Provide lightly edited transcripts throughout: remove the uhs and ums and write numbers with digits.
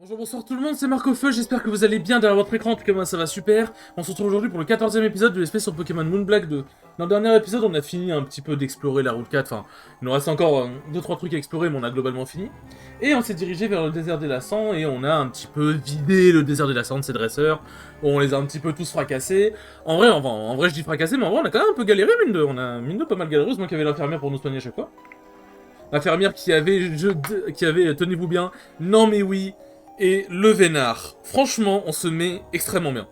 Bonjour, bonsoir tout le monde, c'est Marco Feu, j'espère que vous allez bien derrière votre écran, en tout cas moi ça va super. On se retrouve aujourd'hui pour le 14e épisode de l'espèce sur Pokémon Moonblack 2. Dans le dernier épisode, on a fini un petit peu d'explorer la route 4, enfin, il nous reste encore 2-3 trucs à explorer, mais on a globalement fini. Et on s'est dirigé vers le désert des Lassans, et on a un petit peu vidé le désert des Lassans de ses dresseurs. On les a un petit peu tous fracassés. En vrai je dis fracassés, mais en vrai on a quand même un peu galéré, mine de. On a mine de pas mal galéré, moi qui avait l'infirmière pour nous soigner à chaque fois. L'infirmière qui avait, tenez-vous bien, non mais oui, et le vénard. Franchement, on se met extrêmement bien.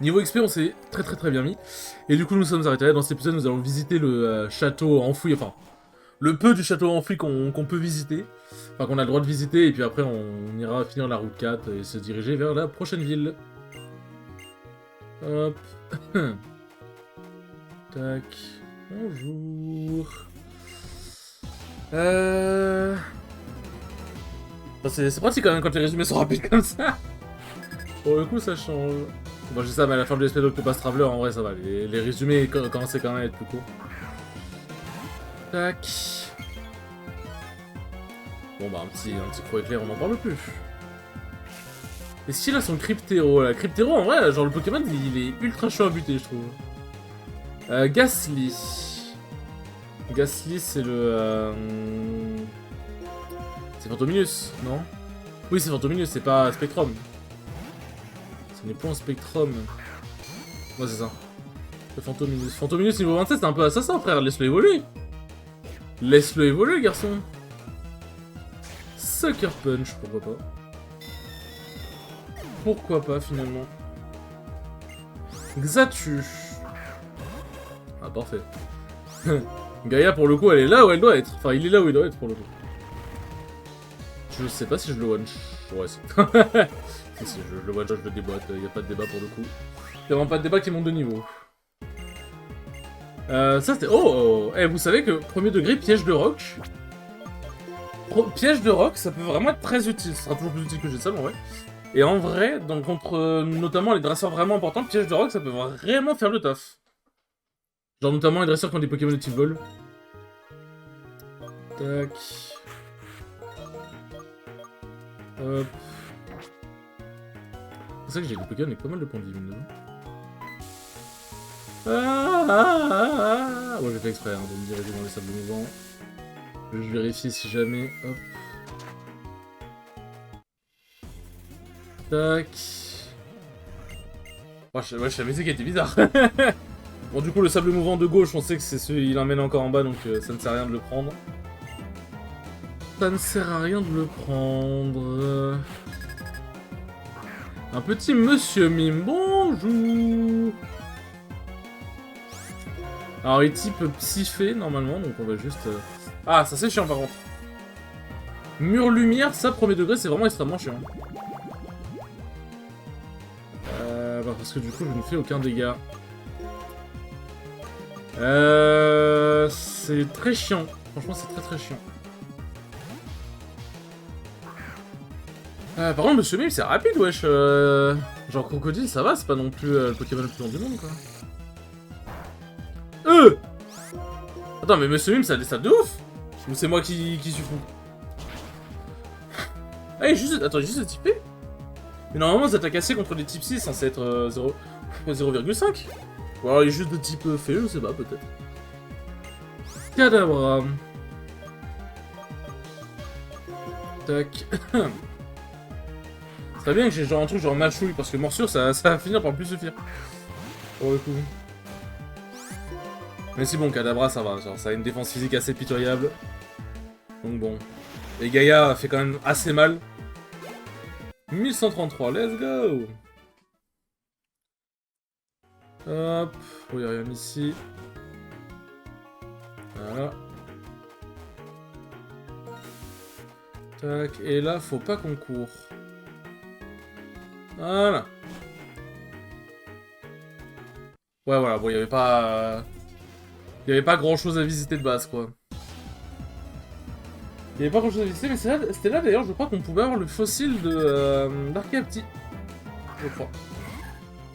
Niveau XP, on s'est très bien mis. Et du coup, nous sommes arrêtés là. Dans cet épisode, nous allons visiter le château enfoui, enfin, le peu du château enfoui qu'on peut visiter. Enfin, qu'on a le droit de visiter, et puis après, on ira finir la route 4 et se diriger vers la prochaine ville. Hop. Tac. Bonjour. Enfin, c'est pratique quand même quand les résumés sont rapides comme ça. Pour le coup, ça change. Bon, j'ai ça, mais à la fin de l'espèce d'Octopus Traveler, en vrai, ça va. Les résumés commençaient quand même à être plus courts. Tac. Bon, bah, un petit croc éclair, on n'en parle plus. Et s'il a son Cryptero, là. Cryptero, en vrai, genre le Pokémon, il est ultra chaud à buter, je trouve. Ghastly. Ghastly, c'est le. C'est Fantominus, non? Oui, c'est Fantominus, c'est pas Spectrum. Ce n'est pas un Spectrum. Ouais, c'est ça. Le Fantominus. Fantominus niveau 27, c'est un peu assassin, frère. Laisse-le évoluer. Laisse-le évoluer, garçon. Sucker Punch, pourquoi pas. Pourquoi pas, finalement. Xatu. Ah, parfait. Gaïa, pour le coup, elle est là où elle doit être. Enfin, il est là où il doit être, pour le coup. Je sais pas si je le one. Ouais, si. Si, je le one shot, je le déboîte. Y a pas de débat pour le coup. Y'a vraiment pas de débat qui monte de niveau. Ça c'était... Oh, vous savez que premier degré, piège de roc. Piège de roc, ça peut vraiment être très utile. Ça sera toujours plus utile que j'ai ça, mais ouais. Et en vrai, donc contre notamment les dresseurs vraiment importants, piège de roc, ça peut vraiment faire le taf. Genre notamment les dresseurs qui ont des Pokémon de type vol. Tac. Hop. C'est ça que j'ai des Pokémon avec pas mal de points de vie, mine de rien. Bon, j'ai fait exprès de me diriger dans les sables mouvants. Je vérifie si jamais. Hop. Tac. Ouais, je savais qu'il était bizarre. Bon, du coup, le sable mouvant de gauche, on sait que c'est celui il emmène encore en bas, donc ça ne sert à rien de le prendre. Ça ne sert à rien de le prendre. Un petit monsieur mime, bonjour. Alors, il type psyphé, normalement, donc on va juste... Ah, ça c'est chiant, par contre. Mur lumière, ça, premier degré, c'est vraiment extrêmement chiant. Bah, parce que du coup, je ne fais aucun dégât. C'est très chiant. Franchement, c'est très chiant. Par contre, Monsieur Mime, c'est rapide, wesh. Genre, Crocodile, ça va, c'est pas non plus le Pokémon le plus long du monde, quoi. Attends, mais Monsieur Mime, ça a des stats de ouf. Ou c'est moi qui suis fou? Ah, attends, juste typé. Mais normalement, les attaques AC contre les types 6 censé être 0,5. Ou alors il est juste de type fée, je sais pas, peut-être. Kadabra. Tac. C'est bien que j'ai genre un truc genre machouille, parce que morsure, ça va finir par plus suffire. Pour le coup. Mais c'est bon, Kadabra, ça va. Genre, ça a une défense physique assez pitoyable. Donc bon. Et Gaïa fait quand même assez mal. 1133, let's go. Hop. Oh, y'a rien ici. Voilà. Tac. Et là, faut pas qu'on court. Voilà. Ouais, voilà. Bon, il y avait pas... Il y avait pas grand chose à visiter de base, quoi. Il y avait pas grand chose à visiter, mais c'était là d'ailleurs, je crois qu'on pouvait avoir le fossile de d'Arcapti. Je crois.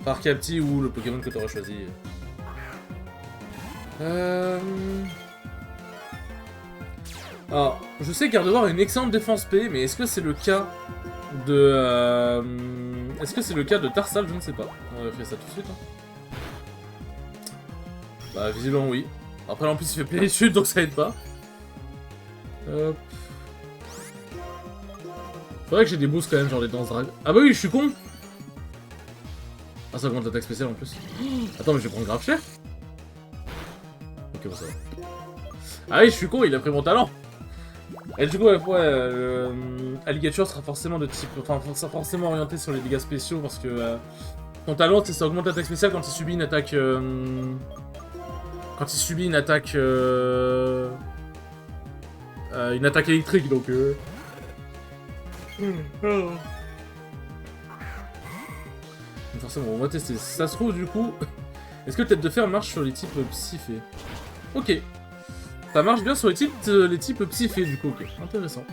Enfin, Arcapti ou le Pokémon que t'aurais choisi. Alors, je sais qu'Gardevoir a une excellente défense P, mais est-ce que c'est le cas de... Est-ce que c'est le cas de Tarsal? Je ne sais pas. On va faire ça tout de suite. Hein. Bah, visiblement oui. Après, en plus, il fait plénitude, donc ça aide pas. Hop. Faudrait que j'ai des boosts quand même, genre des danses drag. Ah bah oui, je suis con. Ah, ça augmente l'attaque spéciale en plus. Attends, mais je vais prendre grave cher. Ok, bon, ça va. Ah oui, je suis con, il a pris mon talent. Et du coup, Alligator sera forcément de type... Enfin, sera forcément orienté sur les dégâts spéciaux, parce que... ton talent, ça augmente l'attaque spéciale quand il subit une attaque... Quand il subit une attaque... une attaque électrique, donc... Forcément, on va tester. Si ça se trouve, du coup... Est-ce que Tête de Fer marche sur les types psyphés? Ok. Ça marche bien sur les types psyphés, du coup, ok. Intéressant.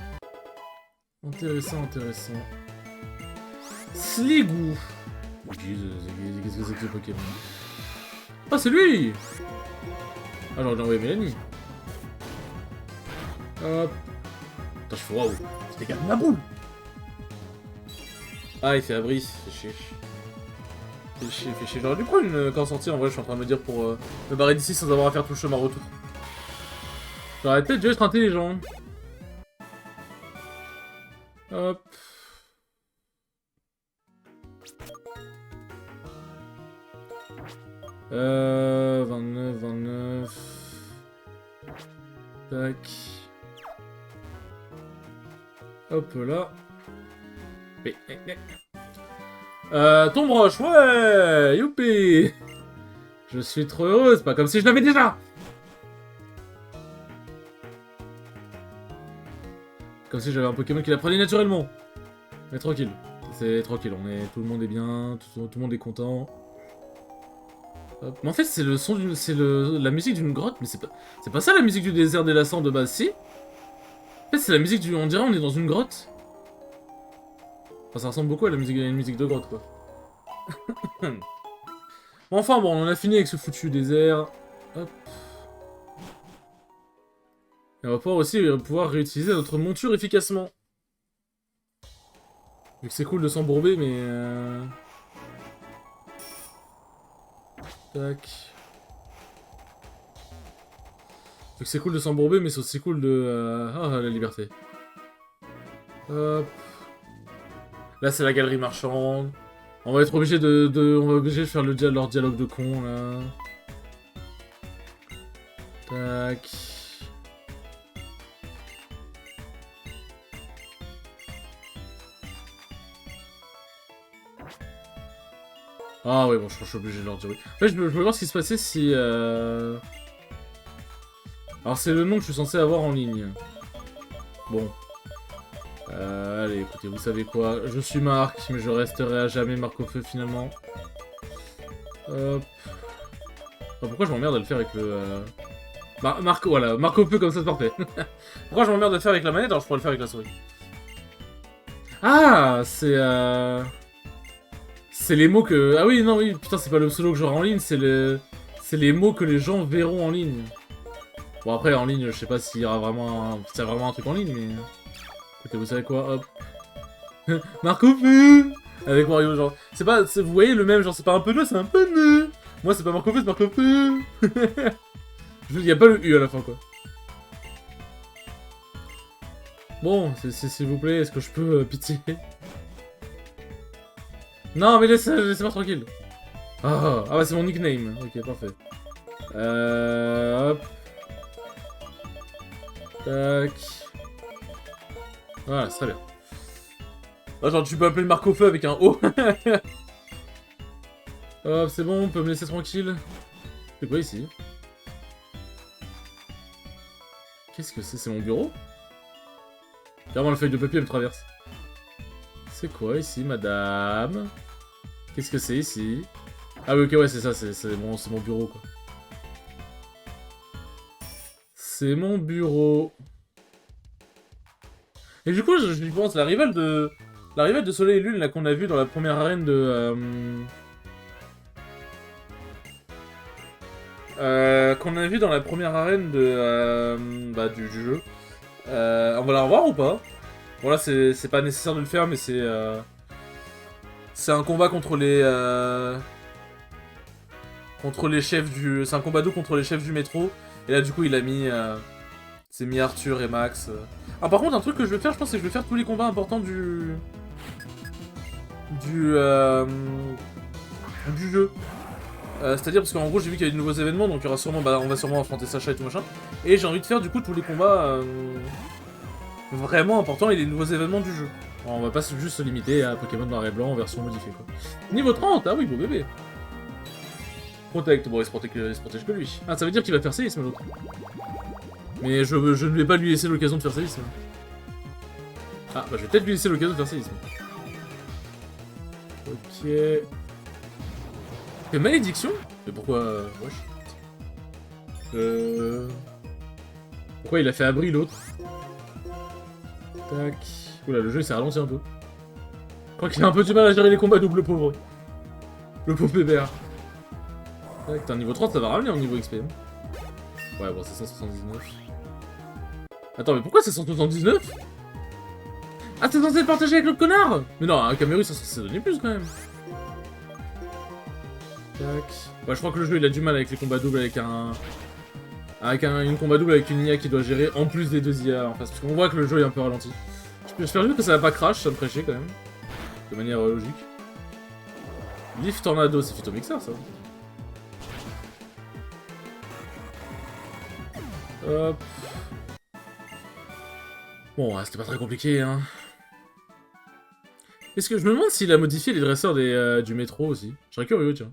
Intéressant. Sligou. Qu'est-ce que c'est que ce Pokémon? Ah, c'est lui! Ah, j'aurais dû envoyer Mélanie. Hop. Attends, je fais waouh. C'était quand même ma boule! Ah, il fait abri. Fait chier. Fait chier. J'aurais dû prendre une quand sortir, en vrai, je suis en train de me dire pour me barrer d'ici sans avoir à faire tout le chemin retour. J'aurais peut-être dû être intelligent. Hop. Euh... 29... Tac. Hop là. Tombe roche, ouais. Youpi. Je suis trop heureux, c'est pas comme si je l'avais déjà. Comme si j'avais un Pokémon qui l'apprenait naturellement. Mais tranquille. C'est tranquille, tout le monde est bien, tout le monde est content. Hop. Mais en fait, c'est le son d'une... C'est la musique d'une grotte, mais c'est pas ça la musique du désert des Lassans de base, si? En fait, c'est la musique du... On dirait on est dans une grotte. Enfin, ça ressemble beaucoup à une musique de grotte, quoi. Enfin, bon, on en a fini avec ce foutu désert. Hop. Et on va pouvoir réutiliser notre monture efficacement. Vu que c'est cool de s'embourber, mais... Tac. Vu que c'est cool de s'embourber, mais c'est aussi cool de... Ah, la liberté. Hop. Là, c'est la galerie marchande. On va être obligé on va être obligé de faire leur dialogue de con, là. Tac. Ah ouais, bon, je suis obligé de leur dire oui. En fait, je veux voir ce qui se passait si... Alors, c'est le nom que je suis censé avoir en ligne. Bon. Allez, écoutez, vous savez quoi? Je suis Marc, mais je resterai à jamais Marc au feu, finalement. Hop. Oh, pourquoi je m'emmerde à le faire avec le... Marc, voilà, Marc au feu, comme ça, c'est parfait. Pourquoi je m'emmerde à le faire avec la manette, alors je pourrais le faire avec la souris? Ah, c'est les mots que... Ah oui, non, oui, putain, c'est pas le pseudo que j'aurai en ligne, c'est les mots que les gens verront en ligne. Bon, après, en ligne, je sais pas s'il y aura vraiment un truc en ligne, mais... Écoutez, vous savez quoi, hop. Marc au feu avec Wario, genre... C'est pas... Vous voyez le même, genre, c'est pas un peu nœud, c'est un peu nœud. Moi, c'est pas Marc au feu, c'est Marc au feu. Il y a pas le U à la fin, quoi. Bon, s'il vous plaît, est-ce que je peux... pitié? Non, mais laissez-moi tranquille. Ah bah c'est mon nickname. Ok, parfait. Hop. Tac. Voilà, c'est très bien. Attends, tu peux appeler le Marc au feu avec un O. Hop, c'est bon, on peut me laisser tranquille. C'est quoi ici? Qu'est-ce que c'est? C'est mon bureau? Clairement, la feuille de papier me traverse. C'est quoi ici, madame? Qu'est-ce que c'est ici? Ah oui, ok, ouais, c'est ça, c'est mon bureau, quoi. C'est mon bureau. Et du coup, je pense, la rivale de Soleil et Lune, là, qu'on a vu dans la première arène de... qu'on a vu dans la première arène de... du jeu. On va la revoir ou pas? Bon là c'est pas nécessaire de le faire mais c'est un combat contre les chefs du... C'est un combat doux contre les chefs du métro. Et là du coup il a mis... c'est mis Arthur et Max. Ah par contre un truc que je vais faire, je pense que je vais faire tous les combats importants du jeu. C'est-à-dire parce qu'en gros j'ai vu qu'il y a de nouveaux événements donc il y aura sûrement, on va sûrement affronter Sacha et tout machin. Et j'ai envie de faire du coup tous les combats vraiment importants et les nouveaux événements du jeu. Alors, on va pas juste se limiter à Pokémon noir et blanc en version modifiée quoi. Niveau 30, ah oui beau bébé. Protect, bon il se protège que lui. Ah ça veut dire qu'il va faire séisme l'autre. Mais je ne vais pas lui laisser l'occasion de faire séisme. Ah bah je vais peut-être lui laisser l'occasion de faire séisme. Ok... Et malédiction? Mais pourquoi... wesh. Pourquoi il a fait abri l'autre? Tac... Oula, le jeu il s'est ralenti un peu. Je crois qu'il a un peu du mal à gérer les combats doubles, le pauvre. Le pauvre bébé. Tac, t'as un niveau 30, ça va ramener en niveau XP. Ouais, bon, c'est 179. Attends, mais pourquoi c'est 179? Ah, t'es censé le partager avec l'autre connard? Mais non, un Cameru, ça c'est donné plus quand même. Tac. Ouais, je crois que le jeu il a du mal avec les combats doubles avec une combat double avec une IA qui doit gérer en plus des deux IA en face. Parce qu'on voit que le jeu est un peu ralenti. J'espère juste que ça va pas crash, ça me ferait chier quand même. De manière logique. Leaf Tornado, c'est Phytomixer ça. Hop. Bon, ouais, c'était pas très compliqué, hein. Est-ce que je me demande s'il a modifié les dresseurs du métro aussi? Je serais curieux, tiens.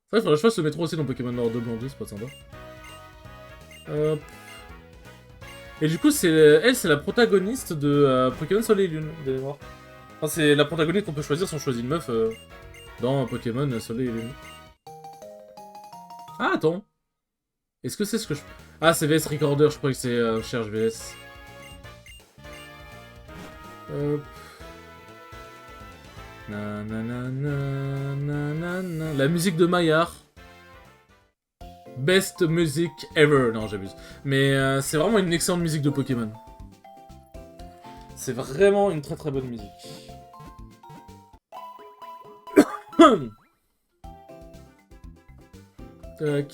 C'est vrai, faudrait que je fasse le métro aussi dans Pokémon Noir 2 Blanc 2, c'est pas sympa. Hop. Et du coup, elle, c'est la protagoniste de Pokémon Soleil et Lune, vous allez voir. Enfin, c'est la protagoniste qu'on peut choisir si on choisit une meuf dans Pokémon Soleil et Lune. Ah, attends. Est-ce que c'est ce que je... Ah, c'est VS Recorder, je crois que c'est Cherche VS. Hop. La musique de Maillard. Best music ever. Non, j'abuse. Mais c'est vraiment une excellente musique de Pokémon. C'est vraiment une très très bonne musique. Tac.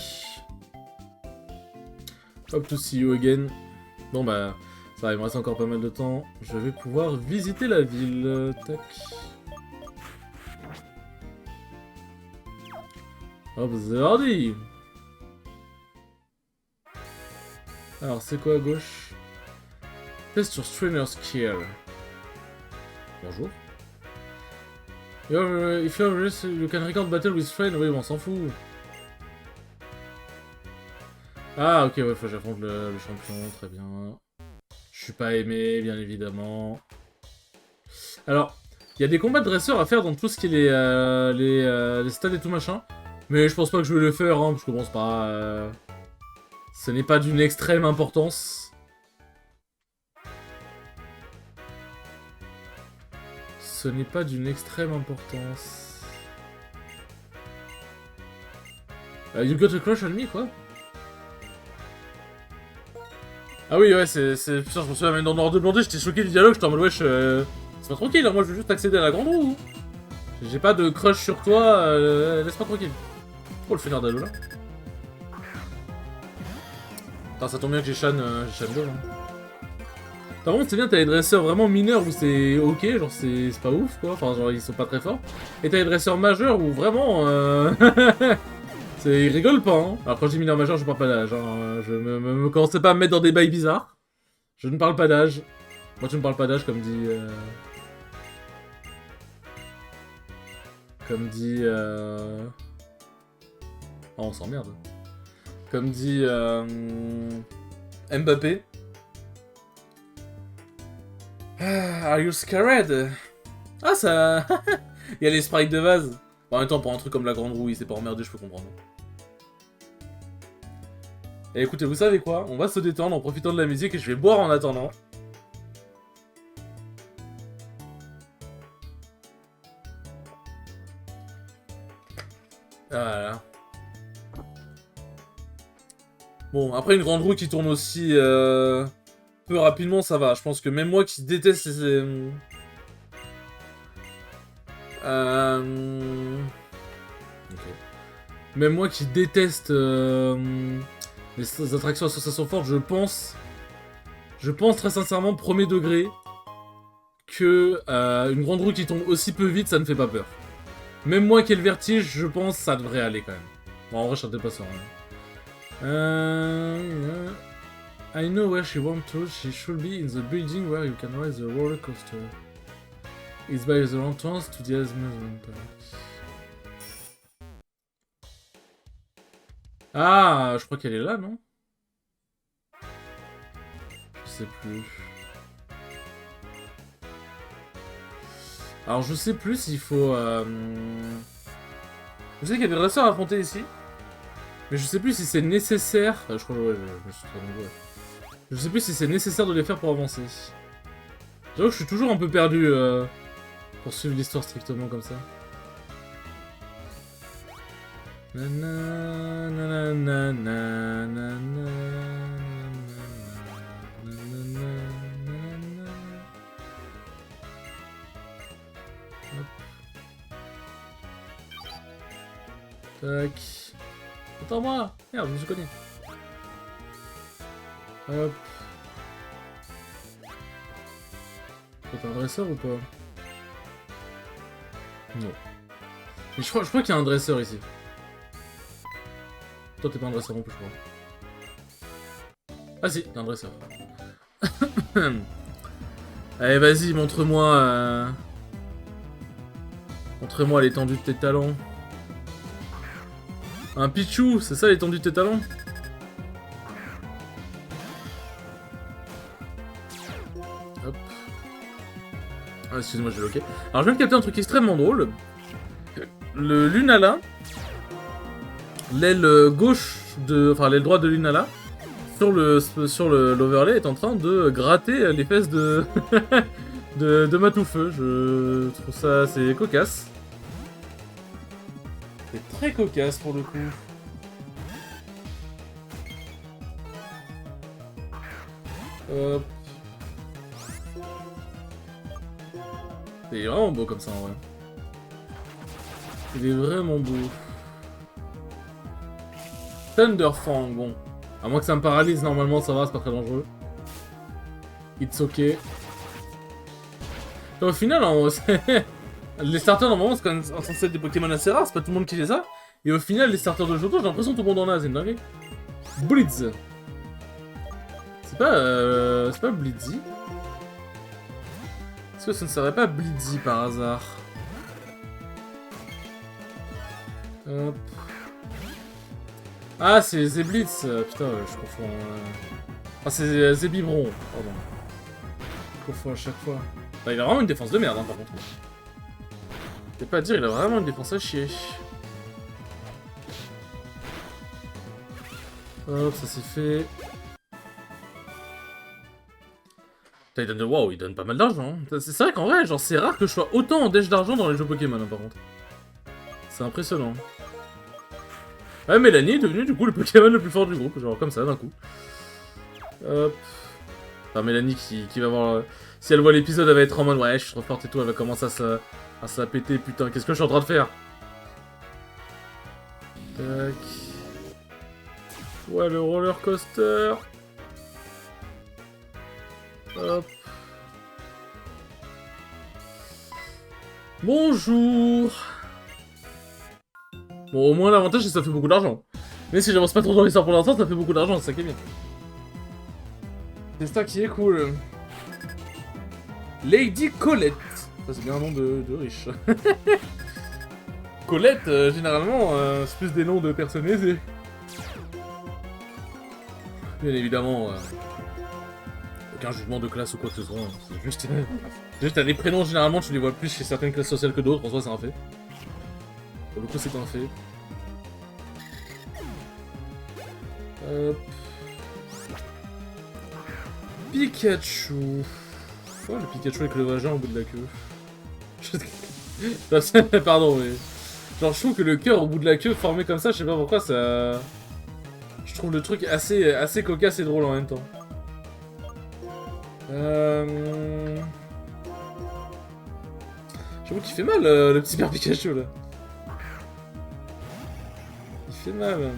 Hope to see you again. Bon bah, ça va, il me reste encore pas mal de temps. Je vais pouvoir visiter la ville. Tac. Hop, c'est hardi. Alors, c'est quoi à gauche? Test your trainer's skill. Bonjour. If you're risk, you can record battle with friend. Oui, bon, on s'en fout. Ah, ok, ouais, faut que j'affronte le champion, très bien. Je suis pas aimé, bien évidemment. Alors, il y a des combats de dresseurs à faire dans tout ce qui est les stades et tout machin. Mais je pense pas que je vais le faire, hein, parce que bon, c'est pas... Ce n'est pas d'une extrême importance. Ce n'est pas d'une extrême importance. You got a crush on me, quoi? Ah oui, ouais, c'est... Putain, je me souviens même dans Noir de Blondé, j'étais choqué du dialogue, j'étais en mode wesh... C'est pas tranquille, hein, moi je veux juste accéder à la grande roue. J'ai pas de crush sur toi, laisse-moi tranquille. Oh, le fainéant d'Alo, là. Putain, ça tombe bien que j'ai Shan 2, là. Par contre, c'est bien, t'as les dresseurs vraiment mineurs où c'est ok, genre c'est pas ouf, quoi. Enfin, genre, ils sont pas très forts. Et t'as les dresseurs majeurs où vraiment... ils rigolent pas, hein. Alors, quand je dis mineur majeur, je parle pas d'âge, hein. Je me commencez pas à me mettre dans des bails bizarres. Je ne parle pas d'âge. Moi, tu ne parles pas d'âge, comme dit... Comme dit... Oh, on s'emmerde. Comme dit... Mbappé. Are you scared? Ah, ça... Il y a les sprites de vase. En même temps, pour un truc comme la grande roue, il s'est pas emmerdé, je peux comprendre. Et écoutez, vous savez quoi? On va se détendre en profitant de la musique et je vais boire en attendant. Voilà. Bon, après une grande roue qui tourne aussi... peu rapidement, ça va. Je pense que même moi qui déteste ok. Même moi qui déteste les attractions à sensations fortes, je pense très sincèrement, premier degré, que une grande roue qui tombe aussi peu vite, ça ne fait pas peur. Même moi qui ai le vertige, je pense que ça devrait aller quand même. Bon, en vrai, je sentais pas ça. I know where she wants to. She should be in the building where you can ride the roller coaster. It's by the entrance to the amusement park. Ah, je crois qu'elle est là, non? Je sais plus. Alors, je sais plus s'il faut... Je sais qu'il y a des dresseurs à affronter ici. Mais je sais plus si c'est nécessaire... je crois que ouais, je me suis trompé. Ouais. Je sais plus si c'est nécessaire de les faire pour avancer. J'avoue que je suis toujours un peu perdu pour suivre l'histoire strictement comme ça. Tac. Attends-moi! Merde, je connais. Hop. Toi, t'as un dresseur ou pas? Non. Mais je crois qu'il y a un dresseur ici. Toi, t'es pas un dresseur non plus, je crois. Ah si, t'es un dresseur. Allez, vas-y, montre-moi... Montre-moi l'étendue de tes talons. Un Pichou, c'est ça l'étendue de tes talons? Hop. Ah, excusez-moi, je vais bloquer. Alors, je viens de capter un truc extrêmement drôle. Le Lunala, l'aile gauche de... Enfin, l'aile droite de Lunala, sur l'overlay, est en train de gratter les fesses de... de Matoufeu. Je trouve ça assez cocasse. C'est très cocasse pour le coup. Hop. Il est vraiment beau comme ça en vrai. Il est vraiment beau. Thunderfang, bon. À moins que ça me paralyse, normalement ça va, c'est pas très dangereux. It's ok. Au final, les starters normalement c'est quand même censé être des Pokémon assez rares, c'est pas tout le monde qui les a. Et au final, les starters de Johto, j'ai l'impression que tout le monde en a, c'est une dinguerie. Blitz. C'est pas Blitzy. Est-ce que ce ne serait pas Blitzy par hasard? Hop. Ah, c'est Zéblitz. Putain, je confonds. Ah, c'est Zébibron, pardon. Je confonds à chaque fois. Bah, il a vraiment une défense de merde, hein, par contre. Je vais pas à dire, il a vraiment une défense à chier. Hop, ça c'est fait. Putain, il donne wow, il donne pas mal d'argent. Hein. C'est vrai qu'en vrai, genre, c'est rare que je sois autant en dèche d'argent dans les jeux Pokémon, hein, par contre. C'est impressionnant. Ouais, Mélanie est devenue du coup le Pokémon le plus fort du groupe, genre comme ça, d'un coup. Hop. Enfin, Mélanie qui va voir... si elle voit l'épisode, elle va être en mode, ouais, je suis trop forte et tout, elle va commencer à se la péter, putain, qu'est-ce que je suis en train de faire? Tac. Ouais, le roller coaster. Hop. Bonjour. Bon, au moins l'avantage c'est que ça fait beaucoup d'argent. Mais si j'avance pas trop dans l'histoire pour l'instant, ça fait beaucoup d'argent, c'est ça qui est bien. C'est ça qui est cool. Lady Colette. Ça c'est bien un nom de riche. Colette, généralement, c'est plus des noms de personnes aisées. Bien évidemment, aucun jugement de classe ou quoi que ce soit. C'est juste... juste t'as des prénoms, généralement tu les vois plus chez certaines classes sociales que d'autres, en soi c'est un fait. Pour le coup c'est un fait. Hop. Pikachu. Oh le Pikachu avec le vagin au bout de la queue. Pardon mais... genre je trouve que le cœur au bout de la queue formé comme ça, je sais pas pourquoi ça... Je trouve le truc assez cocasse et drôle en même temps. J'avoue qu'il fait mal, le petit père Pikachu, là. Il fait mal.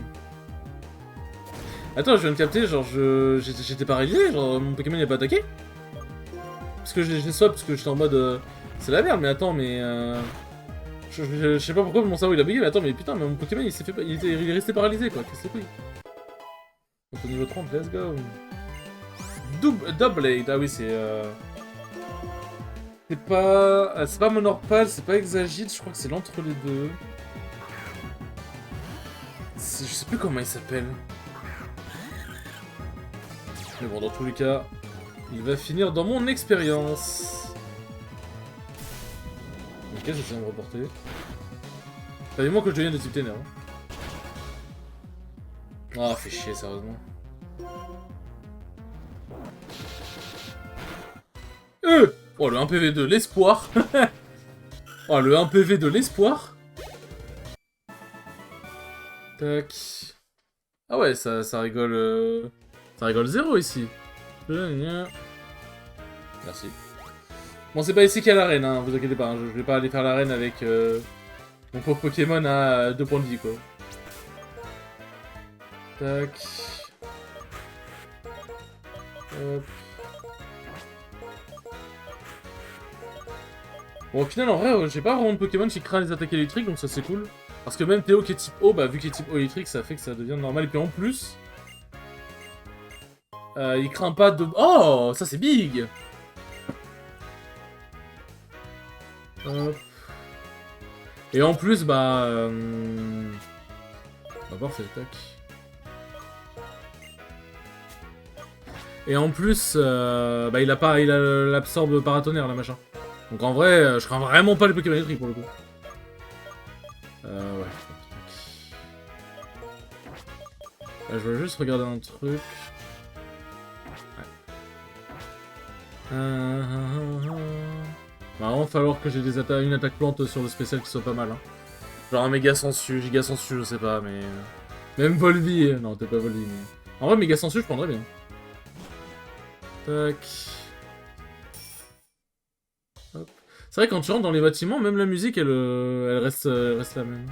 Attends, je viens de capter, genre, j'étais paralysé, genre, mon Pokémon il a pas attaqué. Parce que je l'ai swap, parce que j'étais en mode... c'est la merde, mais attends, mais... Je sais pas pourquoi mon cerveau il a bugué, mais attends, mais putain, mais mon Pokémon il s'est fait... Il est resté paralysé, quoi, qu'est-ce que c'est? Donc au niveau 30, let's go. Doublade, ah oui, c'est... C'est pas Monorpal, c'est pas Exagite, je crois que c'est l'entre les deux. Je sais plus comment il s'appelle. Mais bon, dans tous les cas, il va finir dans mon expérience. Ok, j'essaie de me reporter. Savez-moi que je deviens de type ténèbres. Ah, fait chier, sérieusement. Oh, le 1PV de l'espoir. Oh, le 1PV de l'espoir. Tac. Ah ouais, ça rigole... Ça rigole zéro ici. Merci. Bon, c'est pas ici qu'il y a l'arène, hein, vous inquiétez pas. Hein, je vais pas aller faire l'arène avec mon pauvre Pokémon à 2 points de vie, quoi. Tac. Hop. Bon, au final, en vrai, j'ai pas vraiment de Pokémon qui craint les attaques électriques, donc ça c'est cool. Parce que même Théo qui est type O, bah vu qu'il est type O électrique, ça fait que ça devient normal. Et puis en plus, il craint pas de... Oh, ça c'est big. Hop. Et en plus, bah... parfait, tac. Et en plus, bah il a l'absorbe paratonnerre, là, machin. Donc en vrai, je crains vraiment pas les Pokémon électriques, pour le coup. Ouais. Là, je veux juste regarder un truc. Ouais. Va vraiment falloir que j'ai une attaque plante sur le spécial qui soit pas mal. Hein. Genre un méga sensu, giga sensu, je sais pas, mais... Même Volvi, non, t'es pas Volvi, mais... En vrai, méga sensu, je prendrais bien. Tac... Hop. C'est vrai, quand tu rentres dans les bâtiments, même la musique, elle reste la même.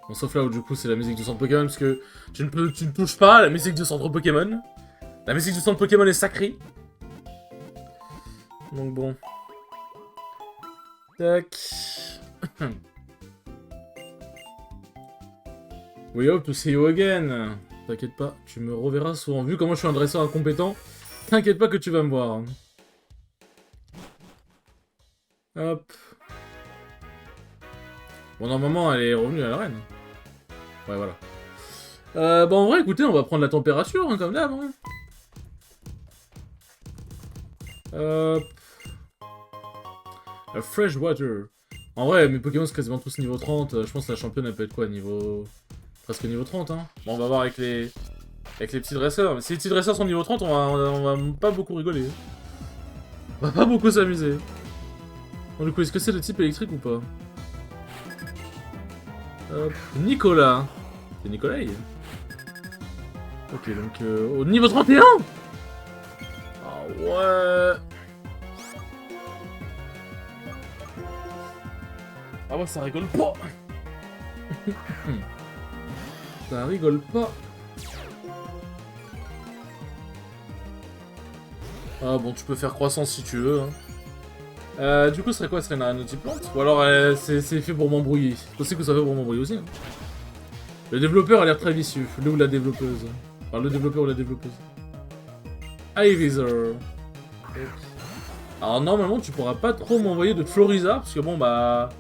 Bon, sauf là où du coup c'est la musique du centre Pokémon, parce que tu ne touches pas à la musique du centre Pokémon. La musique du centre Pokémon est sacrée. Donc bon. Tac. We hope to see you again. T'inquiète pas, tu me reverras souvent. Vu comment je suis un dresseur incompétent, t'inquiète pas que tu vas me voir. Hop. Bon, normalement, elle est revenue à l'arène. Ouais, voilà. Bah en vrai, écoutez, on va prendre la température, hein, comme d'hab. Hein. Fresh water. En vrai, mes Pokémon sont quasiment tous niveau 30. Je pense que la championne, elle peut être quoi, niveau... Presque niveau 30, hein. Bon, on va voir avec les petits dresseurs. Mais si les petits dresseurs sont niveau 30, on va pas beaucoup rigoler. On va pas beaucoup s'amuser. Bon, du coup, est-ce que c'est le type électrique ou pas? Hop. Nicolas. C'est Nicolas. Ok, donc au niveau 31. Ah ouais. Ah ouais, ça rigole pas. Ça rigole pas. Ah bon, tu peux faire croissance si tu veux. Hein. Du coup, ce serait quoi? Ce serait une arène plante? Ou alors c'est fait pour m'embrouiller? C'est possible que ça fait pour m'embrouiller aussi. Hein. Le développeur a l'air très vicieux. Le ou la développeuse. Enfin, le développeur ou la développeuse. Ivysaur. Alors normalement, tu pourras pas trop m'envoyer de Floriza, parce que bon, bah...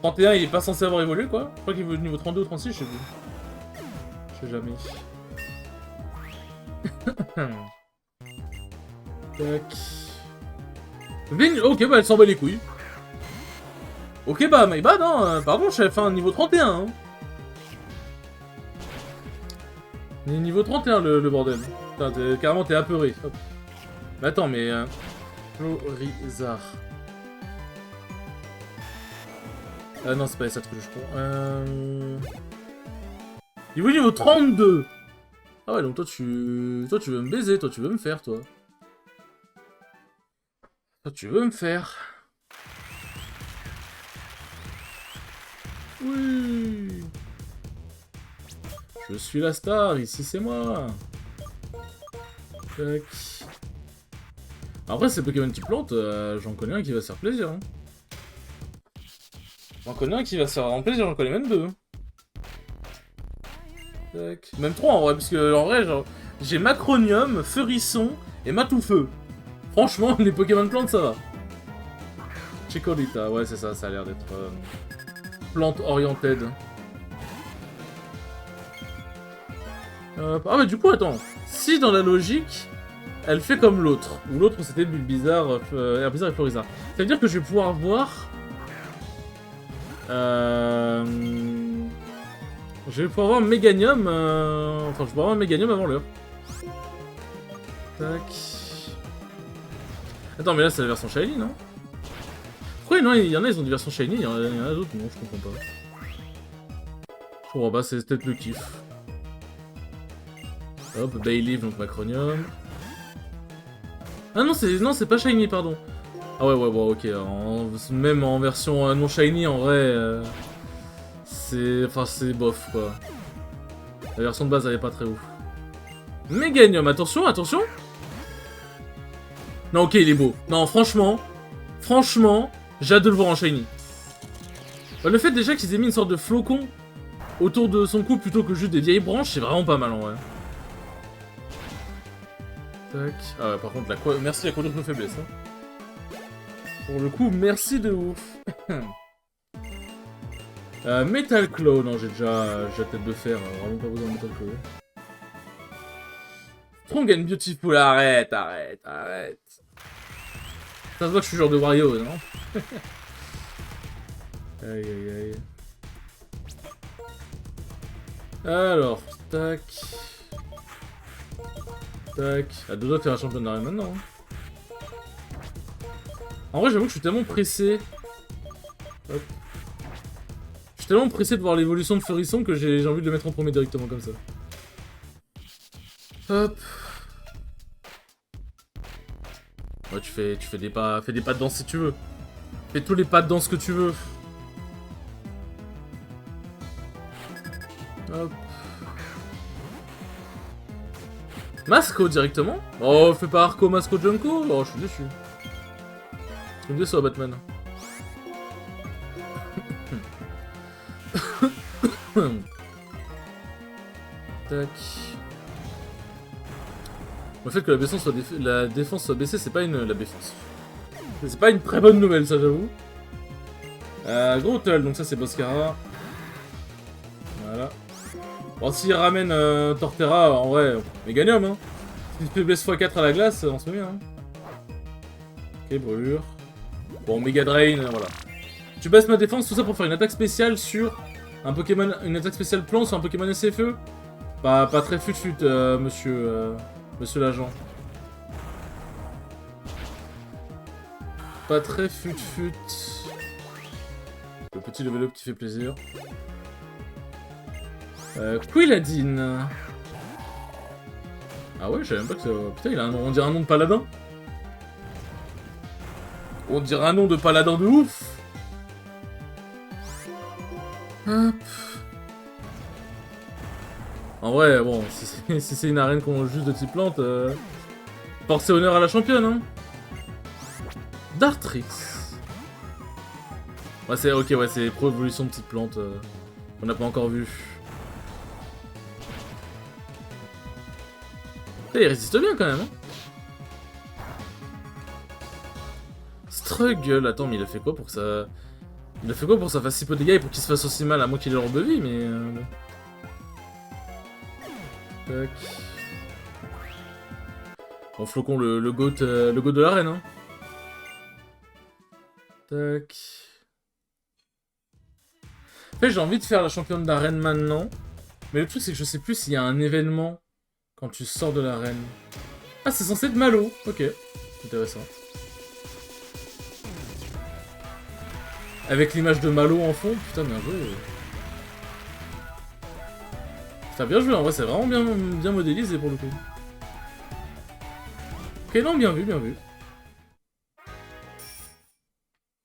31, il est pas censé avoir évolué, quoi. Je crois qu'il veut niveau 32 ou 36, je sais plus. Je sais jamais. Tac. Ok, bah elle s'en bat les couilles. Ok, bah my bad, hein. Pardon, chef, hein, niveau 31. Hein. Niveau 31, le bordel. Putain, carrément, t'es apeuré. Hop. Mais attends, mais... Florizard. Non, c'est pas ça que je prends. Il est niveau 32. Ah ouais, donc toi tu... Toi tu veux me baiser, toi tu veux me faire, toi. Toi tu veux me faire. Oui. Je suis la star, ici c'est moi. Tac. Après ces Pokémon qui plantent, j'en connais un qui va se faire plaisir. Hein. J'en connais un qui va se faire vraiment plaisir, j'en connais même deux. Tac. Même trois en vrai, parce que en vrai, genre, j'ai Macronium, Feurisson et Matoufeu. Franchement, les Pokémon plantes ça va. Chikorita, ouais c'est ça, ça a l'air d'être plante oriented. Ah bah du coup, attends. Si dans la logique, elle fait comme l'autre, ou l'autre c'était Bulbizarre, Herbizarre et Florizarre. Ça veut dire que je vais pouvoir voir... Je vais pouvoir voir Meganium... Enfin, je vais pouvoir voir Meganium avant l'heure. Tac... Attends, mais là c'est la version Shiny, non? Pourquoi non, il y en a, ils ont des versions Shiny, il y en a d'autres, non, je comprends pas. Je comprends pas, c'est peut-être le kiff. Hop, Bayleaf, donc Macronium. Ah non, c'est pas Shiny, pardon. Ah ouais, ok. Même en version non Shiny, en vrai, c'est... Enfin, c'est bof, quoi. La version de base, elle est pas très ouf. Meganium, attention, attention. Non, ok, il est beau. Non, franchement, j'ai hâte de le voir en Shiny. Le fait déjà qu'ils aient mis une sorte de flocon autour de son cou plutôt que juste des vieilles branches, c'est vraiment pas mal, en vrai. Tac. Ah ouais, par contre, merci la quadruple faiblesse. Hein. Pour le coup, merci de ouf. Metal Claw, non, j'ai déjà tête de fer, vraiment pas besoin de Metal Claw. Strong and Beautiful, arrête. Ça se voit que je suis genre de Wario, non? Aïe. Alors, tac. Tac. À deux doigts de faire un champion d'arène maintenant. Hein. En vrai, j'avoue que je suis tellement pressé. Hop. Je suis tellement pressé de voir l'évolution de Feurisson que j'ai envie de le mettre en premier directement comme ça. Hop. Ouais, tu fais des pas de danse si tu veux. Fais tous les pas de danse que tu veux. Hop. Masco directement? Oh, fais pas Arco, Masco, Junko? Oh, je suis déçu. Je suis déçu à Batman. Tac. Le fait que la défense soit baissée, c'est pas une... La défense. C'est pas une très bonne nouvelle, ça, j'avoue. Gros Tull, donc ça, c'est Boscara. Voilà. Bon, s'il ramène Torterra, en vrai, Meganium, hein. Une faiblesse x4 à la glace, on se met bien, hein. Ok, brûlure. Bon, Mega Drain, voilà. Tu baisses ma défense, tout ça pour faire une attaque spéciale sur un Pokémon... Une attaque spéciale plan sur un Pokémon SFE. Pas très fut-fut, monsieur l'agent. Pas très fut-fut. Le petit level up qui fait plaisir. Quilladin. Ah ouais, je savais même pas que ça... Putain, il a un nom... On dirait un nom de paladin. On dirait un nom de paladin de ouf. Hop. En vrai, bon, si c'est une arène qu'on juste de type plante, forcez honneur à la championne, hein. Dartrix. Ouais, c'est ok, ouais, c'est pro-évolution de petite plante qu'on n'a pas encore vu. Et il résiste bien quand même, hein. Struggle, attends, mais il a fait quoi pour que ça... Il a fait quoi pour que ça fasse si peu de dégâts et pour qu'il se fasse aussi mal, à moins qu'il ait l'orbe de vie, mais... Tac. Bon, Flocon, le goat de l'arène, hein. Tac. En fait, j'ai envie de faire la championne d'arène maintenant. Mais le truc, c'est que je sais plus s'il y a un événement quand tu sors de l'arène. Ah, c'est censé être Malo. Ok. Intéressant. Avec l'image de Malo en fond. Putain, bien joué. T'as bien joué, en vrai, c'est vraiment bien modélisé pour le coup. Ok, non, bien vu, bien vu.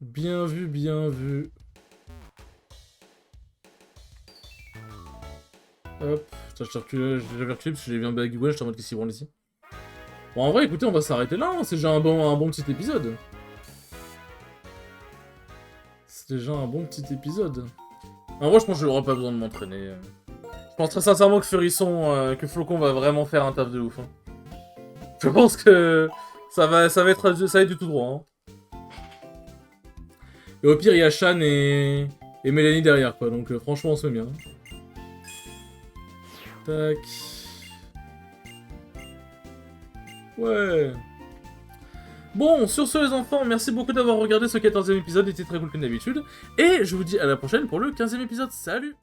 Bien vu, bien vu. Hop. Putain, j'avais reculé parce que j'ai vu un bug Google, j'étais en mode qu'est-ce qu'ils vont ici. Bon, en vrai, écoutez, on va s'arrêter là, hein. C'est déjà un bon petit épisode. C'est déjà un bon petit épisode. En vrai, je pense que j'aurai pas besoin de m'entraîner. Je pense très sincèrement que que Flocon va vraiment faire un taf de ouf. Hein. Je pense que ça va être du tout droit. Hein. Et au pire, il y a Shan et Mélanie derrière, quoi. Donc franchement, on se met bien. Tac. Ouais. Bon, sur ce les enfants, merci beaucoup d'avoir regardé ce 14e épisode, il était très cool comme d'habitude. Et je vous dis à la prochaine pour le 15e épisode. Salut!